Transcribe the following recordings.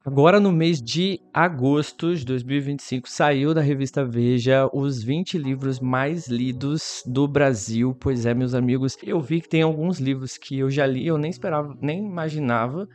Agora no mês de agosto de 2025 saiu da revista Veja os 20 livros mais lidos do Brasil. Pois é, meus amigos, eu vi que tem alguns livros que eu já li, eu nem esperava, nem imaginava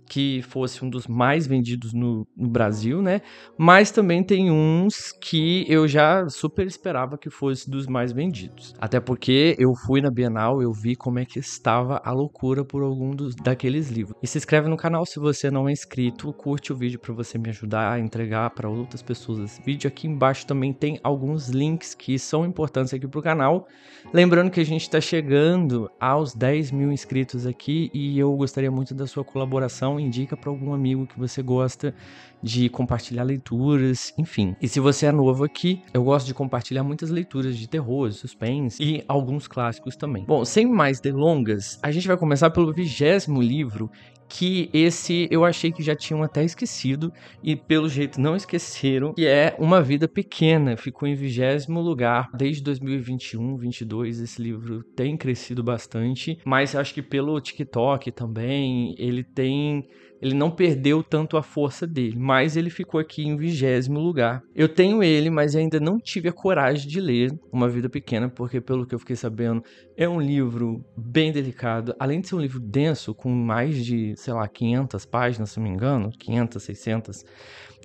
que fosse um dos mais vendidos no Brasil, né? Mas também tem uns que eu já super esperava que fosse dos mais vendidos. Até porque eu fui na Bienal, eu vi como é que estava a loucura por algum daqueles livros. E se inscreve no canal se você não é inscrito, curte o vídeo para você me ajudar a entregar para outras pessoas esse vídeo. Aqui embaixo também tem alguns links que são importantes aqui pro canal. Lembrando que a gente está chegando aos 10 mil inscritos aqui e eu gostaria muito da sua colaboração. Indica para algum amigo que você gosta de compartilhar leituras, enfim. E se você é novo aqui, eu gosto de compartilhar muitas leituras de terror, suspense e alguns clássicos também. Bom, sem mais delongas, a gente vai começar pelo 20º livro, que esse eu achei que já tinham até esquecido e pelo jeito não esqueceram, que é Uma Vida Pequena. Ficou em 20º lugar desde 2021, 22. Esse livro tem crescido bastante, mas acho que pelo TikTok também ele não perdeu tanto a força dele, mas ele ficou aqui em 20º lugar. Eu tenho ele, mas ainda não tive a coragem de ler Uma Vida Pequena, porque pelo que eu fiquei sabendo, é um livro bem delicado. Além de ser um livro denso, com mais de, sei lá, 500 páginas, se não me engano, 500, 600,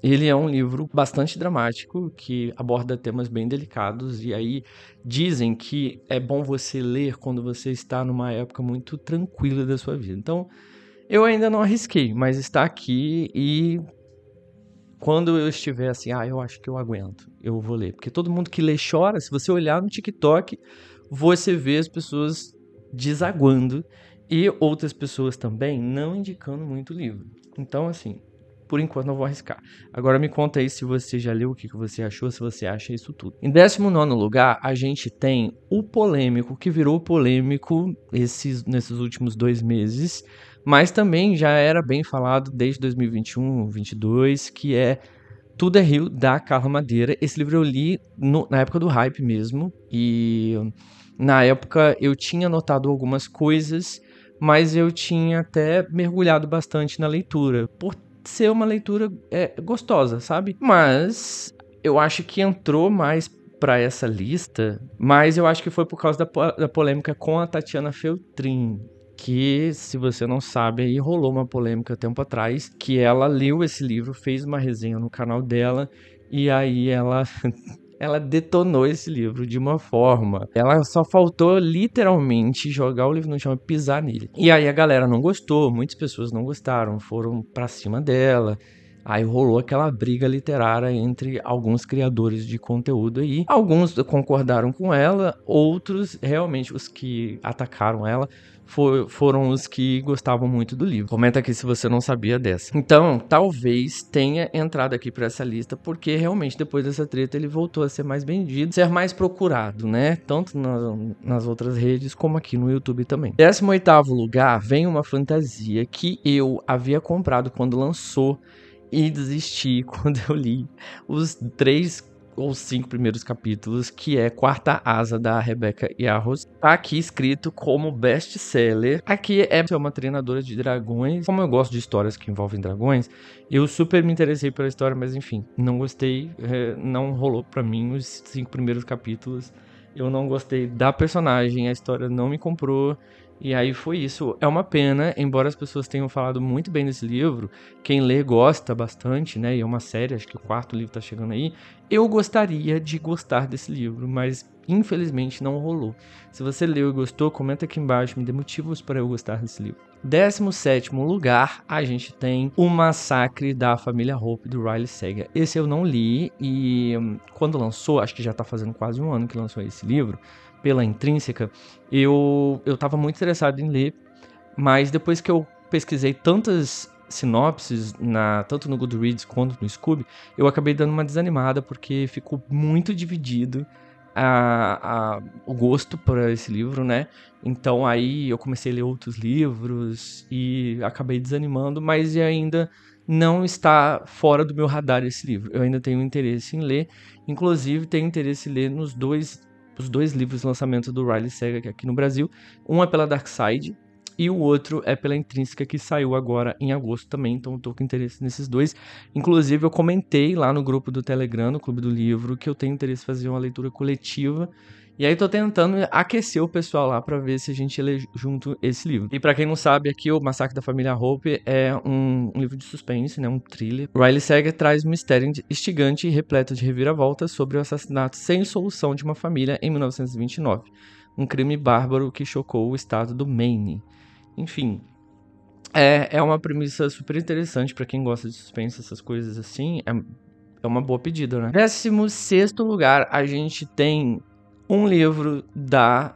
ele é um livro bastante dramático, que aborda temas bem delicados, e aí dizem que é bom você ler quando você está numa época muito tranquila da sua vida. Então, eu ainda não arrisquei, mas está aqui e quando eu estiver assim, eu acho que eu aguento, eu vou ler. Porque todo mundo que lê chora. Se você olhar no TikTok, você vê as pessoas desaguando e outras pessoas também não indicando muito o livro. Então, assim, por enquanto não vou arriscar. Agora me conta aí se você já leu, o que você achou, se você acha isso tudo. Em 19º lugar, a gente tem o polêmico, que virou polêmico nesses últimos 2 meses, mas também já era bem falado desde 2021, 22, que é Tudo é Rio, da Carla Madeira. Esse livro eu li na época do hype mesmo, e na época eu tinha notado algumas coisas, mas eu tinha até mergulhado bastante na leitura, por ser uma leitura gostosa, sabe? Mas eu acho que entrou mais para essa lista, mas eu acho que foi por causa da polêmica com a Tatiana Feltrin, que, se você não sabe, aí rolou uma polêmica tempo atrás, que ela leu esse livro, fez uma resenha no canal dela, e aí ela detonou esse livro de uma forma. Ela só faltou literalmente jogar o livro no chão e pisar nele. E aí a galera não gostou, muitas pessoas não gostaram, foram pra cima dela. Aí rolou aquela briga literária entre alguns criadores de conteúdo aí. Alguns concordaram com ela, outros, realmente, os que atacaram ela, foram os que gostavam muito do livro. Comenta aqui se você não sabia dessa. Então, talvez tenha entrado aqui para essa lista, porque realmente depois dessa treta ele voltou a ser mais vendido, ser mais procurado, né? Tanto nas outras redes como aqui no YouTube também. Em 18º lugar, vem uma fantasia que eu havia comprado quando lançou e desisti quando eu li os 3 ou 5 primeiros capítulos, que é Quarta Asa, da Rebecca Yarros. Tá aqui escrito como best-seller. Aqui é uma treinadora de dragões. Como eu gosto de histórias que envolvem dragões, eu super me interessei pela história, mas enfim, não gostei, não rolou pra mim os 5 primeiros capítulos. Eu não gostei da personagem, a história não me comprou. E aí foi isso. É uma pena, embora as pessoas tenham falado muito bem desse livro, quem lê gosta bastante, né? E é uma série, acho que o 4º livro tá chegando aí. Eu gostaria de gostar desse livro, mas infelizmente não rolou. Se você leu e gostou, comenta aqui embaixo, me dê motivos para eu gostar desse livro. 17º lugar, a gente tem O Massacre da Família Hope, do Riley Sager. Esse eu não li e quando lançou, acho que já tá fazendo quase 1 ano que lançou esse livro, pela Intrínseca, eu tava muito interessado em ler, mas depois que eu pesquisei tantas sinopses, tanto no Goodreads quanto no Scoob, eu acabei dando uma desanimada, porque ficou muito dividido o gosto por esse livro, né? Então aí eu comecei a ler outros livros e acabei desanimando, mas ainda não está fora do meu radar esse livro. Eu ainda tenho interesse em ler, inclusive tenho interesse em ler os dois livros de lançamento do Riley Sager aqui no Brasil. Um é pela Dark Side, e o outro é pela Intrínseca, que saiu agora em agosto também, então eu tô com interesse nesses dois. Inclusive, eu comentei lá no grupo do Telegram, no Clube do Livro, que eu tenho interesse em fazer uma leitura coletiva. E aí tô tentando aquecer o pessoal lá pra ver se a gente lê junto esse livro. E pra quem não sabe, aqui o Massacre da Família Hope é um livro de suspense, né, um thriller. Riley Sager traz um mistério instigante e repleto de reviravoltas sobre o assassinato sem solução de uma família em 1929. Um crime bárbaro que chocou o estado do Maine. Enfim, é uma premissa super interessante pra quem gosta de suspense, essas coisas assim. É uma boa pedida, né? 16º lugar, a gente tem um livro da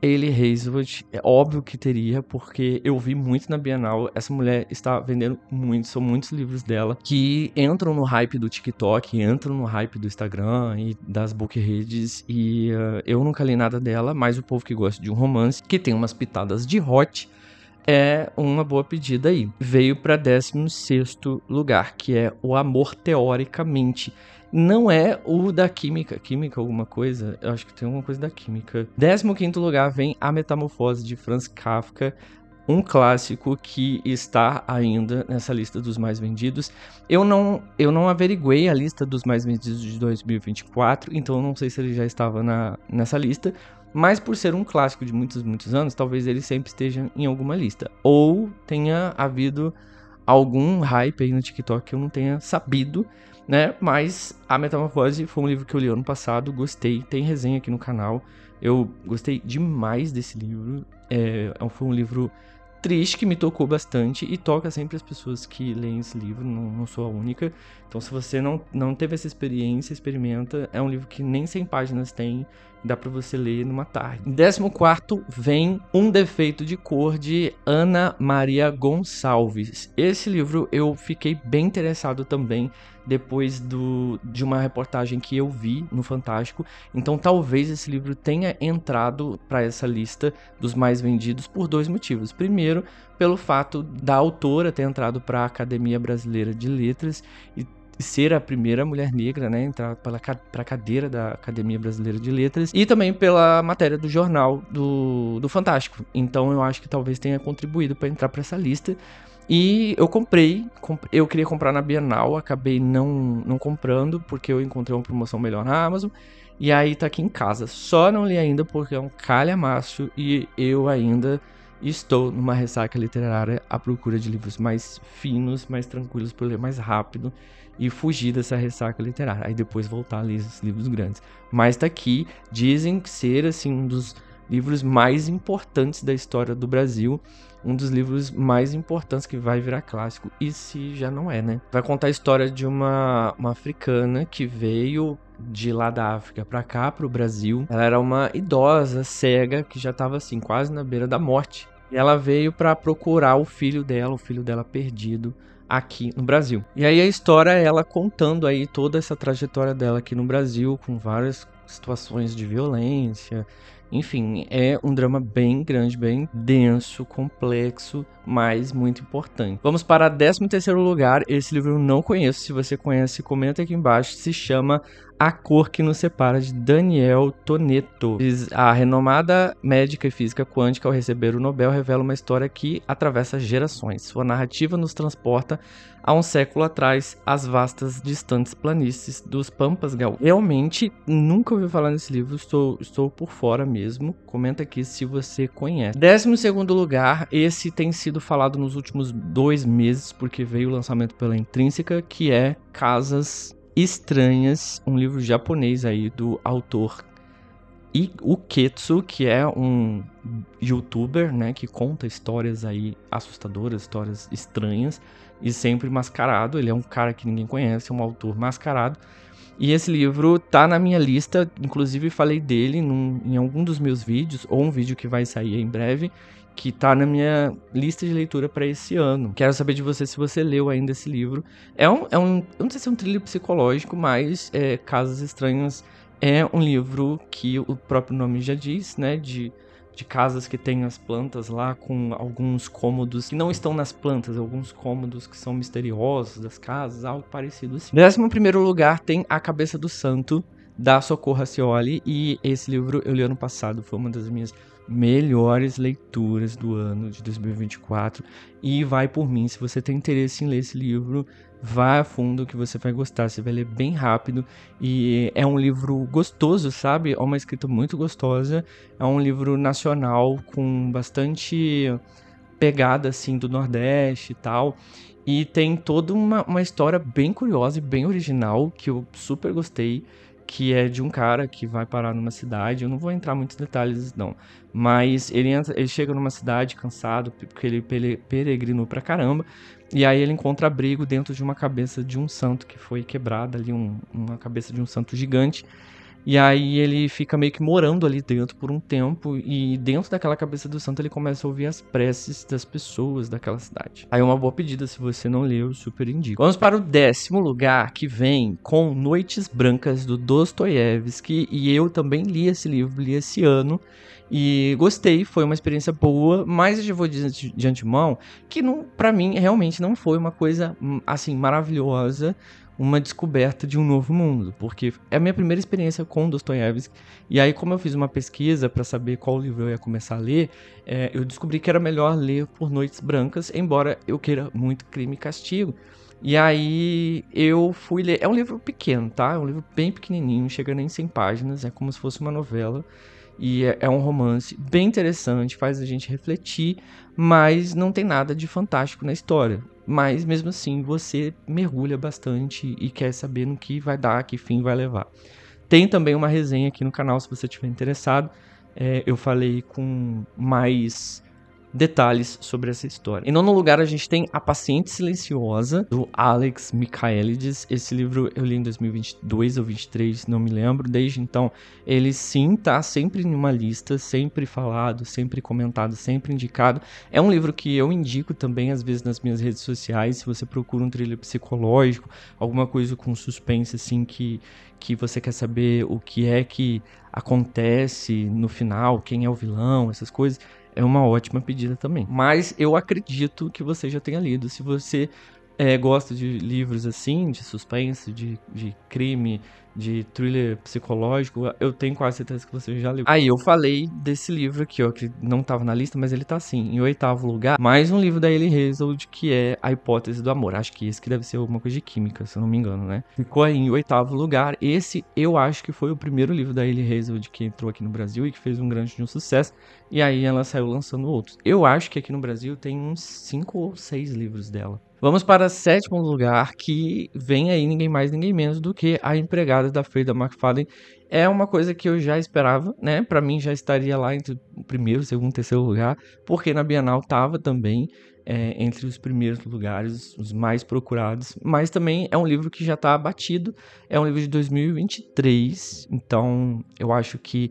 Hayley Hazelwood. É óbvio que teria, porque eu vi muito na Bienal. Essa mulher está vendendo muito, são muitos livros dela que entram no hype do TikTok, entram no hype do Instagram e das bookreads. E eu nunca li nada dela, mas o povo que gosta de um romance, que tem umas pitadas de hot, é uma boa pedida aí. Veio para 16º lugar, que é O Amor Teoricamente. Não é o da Química alguma coisa, eu acho que tem alguma coisa da Química. 15º lugar vem A Metamorfose de Franz Kafka, um clássico que está ainda nessa lista dos mais vendidos. Eu não averiguei a lista dos mais vendidos de 2024, então eu não sei se ele já estava nessa lista. Mas por ser um clássico de muitos, muitos anos, talvez ele sempre esteja em alguma lista. Ou tenha havido algum hype aí no TikTok que eu não tenha sabido, né? Mas A Metamorfose foi um livro que eu li ano passado, gostei, tem resenha aqui no canal. Eu gostei demais desse livro. Foi um livro triste que me tocou bastante e toca sempre as pessoas que leem esse livro, não sou a única. Então, se você não teve essa experiência, experimenta. É um livro que nem 100 páginas tem, dá pra você ler numa tarde. Em 14º vem Um Defeito de Cor, de Ana Maria Gonçalves. Esse livro eu fiquei bem interessado também depois de uma reportagem que eu vi no Fantástico. Então talvez esse livro tenha entrado para essa lista dos mais vendidos por dois motivos. Primeiro, pelo fato da autora ter entrado para a Academia Brasileira de Letras e ser a primeira mulher negra, né, entrar para a cadeira da Academia Brasileira de Letras, e também pela matéria do jornal do Fantástico. Então eu acho que talvez tenha contribuído para entrar para essa lista. E eu eu queria comprar na Bienal, acabei não comprando, porque eu encontrei uma promoção melhor na Amazon, e aí tá aqui em casa. Só não li ainda porque é um calhamaço e eu ainda estou numa ressaca literária à procura de livros mais finos, mais tranquilos para ler mais rápido e fugir dessa ressaca literária. Aí depois voltar a ler esses livros grandes. Mas tá aqui, dizem ser assim um dos livros mais importantes da história do Brasil, um dos livros mais importantes que vai virar clássico, e se já não é, né? Vai contar a história de uma africana que veio de lá da África pra cá, pro Brasil. Ela era uma idosa, cega, que já tava assim, quase na beira da morte. E ela veio pra procurar o filho dela perdido aqui no Brasil. E aí a história é ela contando aí toda essa trajetória dela aqui no Brasil, com várias situações de violência. Enfim, é um drama bem grande, bem denso, complexo, mas muito importante. Vamos para 13º lugar. Esse livro eu não conheço. Se você conhece, comenta aqui embaixo. Se chama A Cor que Nos Separa, de Daniel Toneto. A renomada médica e física quântica, ao receber o Nobel, revela uma história que atravessa gerações. Sua narrativa nos transporta há um século atrás, às vastas, distantes planícies dos Pampas Gaúchas. Realmente, nunca ouvi falar nesse livro, estou por fora mesmo. Comenta aqui se você conhece. 12º lugar, esse tem sido falado nos últimos 2 meses, porque veio o lançamento pela Intrínseca, que é Casas Estranhas, um livro japonês aí do autor Uketsu, que é um youtuber, né, que conta histórias aí assustadoras, histórias estranhas, e sempre mascarado. Ele é um cara que ninguém conhece, é um autor mascarado. E esse livro tá na minha lista, inclusive falei dele em algum dos meus vídeos, ou um vídeo que vai sair em breve, que tá na minha lista de leitura para esse ano. Quero saber de você se você leu ainda esse livro. Eu não sei se é um thriller psicológico, mas Casas Estranhas é um livro que o próprio nome já diz, né, de casas que tem as plantas lá, com alguns cômodos que não estão nas plantas, alguns cômodos que são misteriosos das casas, algo parecido assim. Em 11º lugar tem A Cabeça do Santo, da Socorro Racioli, e esse livro eu li ano passado, foi uma das minhas melhores leituras do ano de 2024. E vai por mim, se você tem interesse em ler esse livro, vá a fundo que você vai gostar. Você vai ler bem rápido e é um livro gostoso, sabe? É uma escrita muito gostosa. É um livro nacional com bastante pegada assim do Nordeste e tal. E tem toda uma história bem curiosa e bem original que eu super gostei, que é de um cara que vai parar numa cidade. Eu não vou entrar em muitos detalhes, não. Mas ele chega numa cidade cansado, porque ele peregrinou pra caramba. E aí ele encontra abrigo dentro de uma cabeça de um santo que foi quebrada ali, uma cabeça de um santo gigante. E aí ele fica meio que morando ali dentro por um tempo, e dentro daquela cabeça do santo ele começa a ouvir as preces das pessoas daquela cidade. Aí é uma boa pedida, se você não leu, eu super indico. Vamos para o 10º lugar, que vem com Noites Brancas, do Dostoiévski, e eu também li esse livro, li esse ano, e gostei, foi uma experiência boa, mas eu já vou dizer de antemão que pra mim realmente não foi uma coisa assim maravilhosa, uma descoberta de um novo mundo, porque é a minha primeira experiência com Dostoiévski, e aí como eu fiz uma pesquisa para saber qual livro eu ia começar a ler, eu descobri que era melhor ler por Noites Brancas, embora eu queira muito Crime e Castigo, e aí eu fui ler. É um livro pequeno, tá? É um livro bem pequenininho, chega nem 100 páginas, é como se fosse uma novela, e é um romance bem interessante, faz a gente refletir, mas não tem nada de fantástico na história. Mas mesmo assim você mergulha bastante e quer saber no que vai dar, que fim vai levar. Tem também uma resenha aqui no canal se você estiver interessado. Eu falei com mais detalhes sobre essa história. Em nono lugar, a gente tem A Paciente Silenciosa, do Alex Michaelides. Esse livro eu li em 2022 ou 2023, não me lembro. Desde então, ele sim tá sempre em uma lista, sempre falado, sempre comentado, sempre indicado. É um livro que eu indico também, às vezes, nas minhas redes sociais. Se você procura um thriller psicológico, alguma coisa com suspense, assim, que você quer saber o que é que acontece no final, quem é o vilão, essas coisas, é uma ótima pedida também. Mas eu acredito que você já tenha lido. Se você gosta de livros assim, de suspense, de crime, de thriller psicológico, eu tenho quase certeza que você já leu. Aí eu falei desse livro aqui, ó, que não tava na lista, mas ele tá assim, em 8º lugar. Mais um livro da Elie Hazard, que é A Hipótese do Amor. Acho que esse que deve ser alguma coisa de química, se eu não me engano, né? Ficou aí em 8º lugar. Esse eu acho que foi o primeiro livro da Elie Hazard que entrou aqui no Brasil e que fez um grande sucesso. E aí ela saiu lançando outros. Eu acho que aqui no Brasil tem uns 5 ou 6 livros dela. Vamos para o 7º lugar, que vem aí ninguém mais, ninguém menos do que A Empregada, da Freida McFadden. É uma coisa que eu já esperava, né? Pra mim já estaria lá entre o primeiro, segundo, terceiro lugar, porque na Bienal tava também entre os primeiros lugares, os mais procurados. Mas também é um livro que já tá batido, é um livro de 2023, então eu acho que,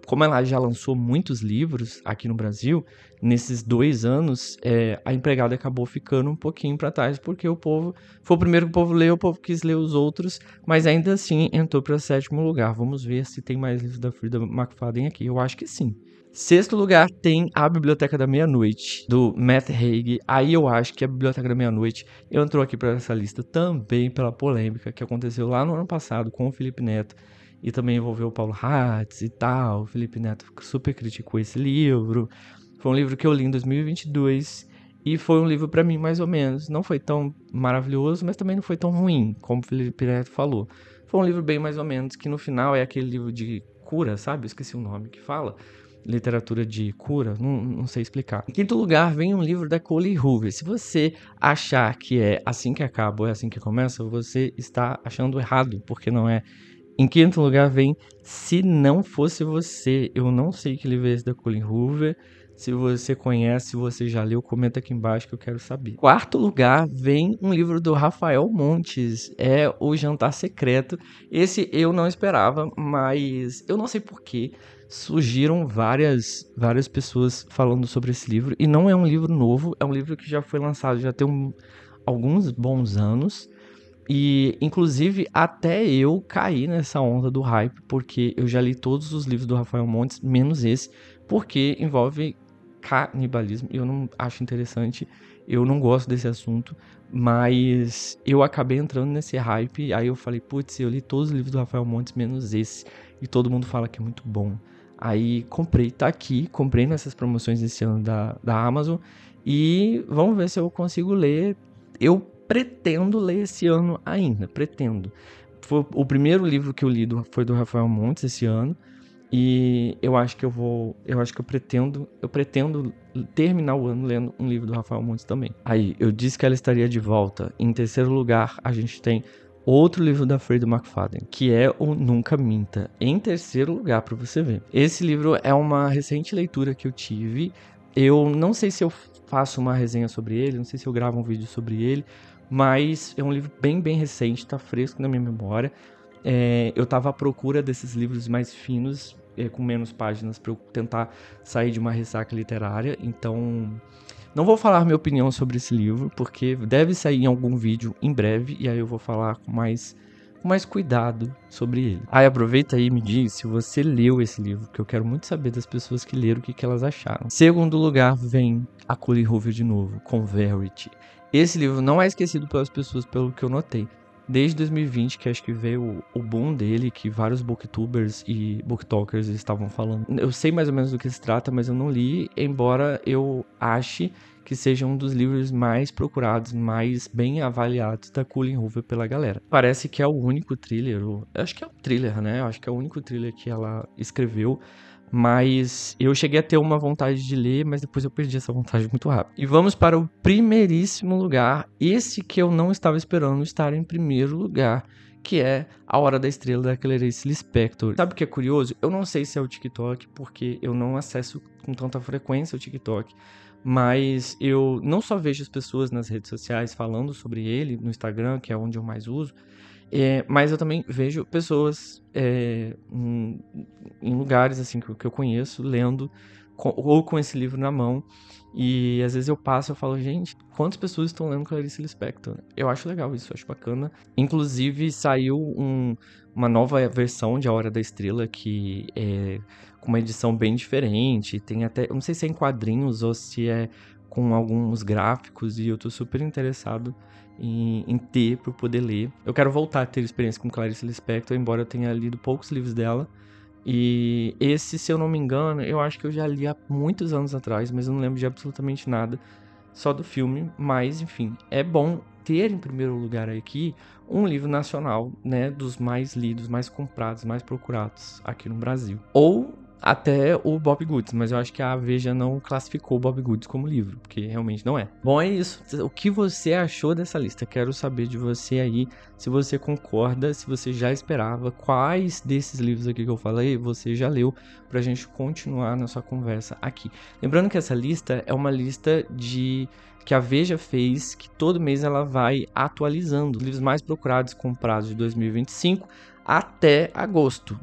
como ela já lançou muitos livros aqui no Brasil, nesses 2 anos, A Empregada acabou ficando um pouquinho para trás, porque o povo foi o primeiro que o povo leu, o povo quis ler os outros, mas ainda assim entrou para 7º lugar. Vamos ver se tem mais livros da Freida McFadden aqui. Eu acho que sim. 6º lugar tem A Biblioteca da Meia-Noite, do Matt Haig. Aí eu acho que A Biblioteca da Meia-Noite entrou aqui para essa lista também pela polêmica que aconteceu lá no ano passado com o Felipe Neto, e também envolveu o Paulo Hatz e tal. O Felipe Neto super criticou esse livro. Foi um livro que eu li em 2022 e foi um livro pra mim mais ou menos. Não foi tão maravilhoso, mas também não foi tão ruim, como o Felipe Neto falou. Foi um livro bem mais ou menos, que no final é aquele livro de cura, sabe? Eu esqueci o nome que fala. Literatura de cura, não sei explicar. Em 5º lugar vem um livro da Colleen Hoover. Se você achar que é assim que acaba ou é assim que começa, você está achando errado, porque não é. Em 5º lugar vem Se Não Fosse Você. Eu não sei que livro é esse da Colleen Hoover. Se você conhece, se você já leu, comenta aqui embaixo que eu quero saber. 4º lugar vem um livro do Rafael Montes, é O Jantar Secreto. Esse eu não esperava, mas eu não sei porquê. Surgiram várias pessoas falando sobre esse livro, e não é um livro novo, é um livro que já foi lançado, já tem alguns bons anos. E, inclusive, até eu caí nessa onda do hype, porque eu já li todos os livros do Rafael Montes, menos esse, porque envolve canibalismo, e eu não acho interessante, eu não gosto desse assunto, mas eu acabei entrando nesse hype, aí eu falei, putz, eu li todos os livros do Rafael Montes, menos esse, e todo mundo fala que é muito bom. Aí comprei, tá aqui, comprei nessas promoções esse ano da Amazon e vamos ver se eu consigo ler. Eu pretendo ler esse ano ainda, pretendo. O primeiro livro que eu li foi do Rafael Montes esse ano e eu acho que eu pretendo terminar o ano lendo um livro do Rafael Montes também. Aí, eu disse que ela estaria de volta. Em terceiro lugar, a gente tem outro livro da Freida McFadden, que é o Nunca Minta. Em terceiro lugar, para você ver. Esse livro é uma recente leitura que eu tive. Eu não sei se eu faço uma resenha sobre ele, não sei se eu gravo um vídeo sobre ele, mas é um livro bem recente, tá fresco na minha memória. Eu tava à procura desses livros mais finos, com menos páginas, para eu tentar sair de uma ressaca literária. Então, não vou falar minha opinião sobre esse livro, porque deve sair em algum vídeo em breve, e aí eu vou falar com mais cuidado sobre ele. Aí aproveita aí e me diz se você leu esse livro, que eu quero muito saber das pessoas que leram o que elas acharam. Segundo lugar vem A Colin Hoover de novo, com Verity. Esse livro não é esquecido pelas pessoas, pelo que eu notei. Desde 2020, que acho que veio o boom dele, que vários booktubers e booktalkers estavam falando. Eu sei mais ou menos do que se trata, mas eu não li, embora eu ache que seja um dos livros mais procurados, mais bem avaliados da Colin Hoover pela galera. Parece que é o único thriller, acho que é um thriller, né? Acho que é o único thriller que ela escreveu. Mas eu cheguei a ter uma vontade de ler, mas depois eu perdi essa vontade muito rápido. E vamos para o primeiríssimo lugar, esse que eu não estava esperando estar em primeiro lugar, que é A Hora da Estrela, da Clarice Lispector. Sabe o que é curioso? Eu não sei se é o TikTok, porque eu não acesso com tanta frequência o TikTok, mas eu não só vejo as pessoas nas redes sociais falando sobre ele, no Instagram, que é onde eu mais uso, mas eu também vejo pessoas em lugares assim que eu conheço, lendo, ou com esse livro na mão. E às vezes eu passo e falo, gente, quantas pessoas estão lendo Clarice Lispector? Eu acho legal isso, eu acho bacana. Inclusive saiu uma nova versão de A Hora da Estrela, que é com uma edição bem diferente. Tem até, eu não sei se é em quadrinhos ou se é com alguns gráficos, e eu tô super interessado em ter para poder ler. Eu quero voltar a ter experiência com Clarice Lispector, embora eu tenha lido poucos livros dela. E esse, se eu não me engano, eu acho que eu já li há muitos anos atrás, mas eu não lembro de absolutamente nada, só do filme. Mas, enfim, é bom ter em primeiro lugar aqui um livro nacional, né, dos mais lidos, mais comprados, mais procurados aqui no Brasil. Ou até o Bob Goods, mas eu acho que a Veja não classificou o Bob Goods como livro, porque realmente não é. Bom, é isso. O que você achou dessa lista? Quero saber de você aí, se você concorda, se você já esperava, quais desses livros aqui que eu falei você já leu, pra gente continuar nossa conversa aqui. Lembrando que essa lista é uma lista que a Veja fez, que todo mês ela vai atualizando os livros mais procurados com prazo de 2025 até agosto.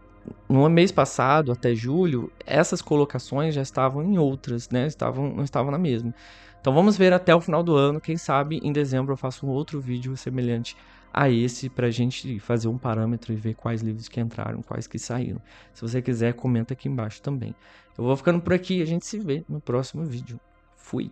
No mês passado, até julho, essas colocações já estavam em outras, né? Não estavam na mesma. Então vamos ver até o final do ano. Quem sabe em dezembro eu faço um outro vídeo semelhante a esse, pra gente fazer um parâmetro e ver quais livros que entraram, quais que saíram. Se você quiser, comenta aqui embaixo também. Eu vou ficando por aqui e a gente se vê no próximo vídeo. Fui!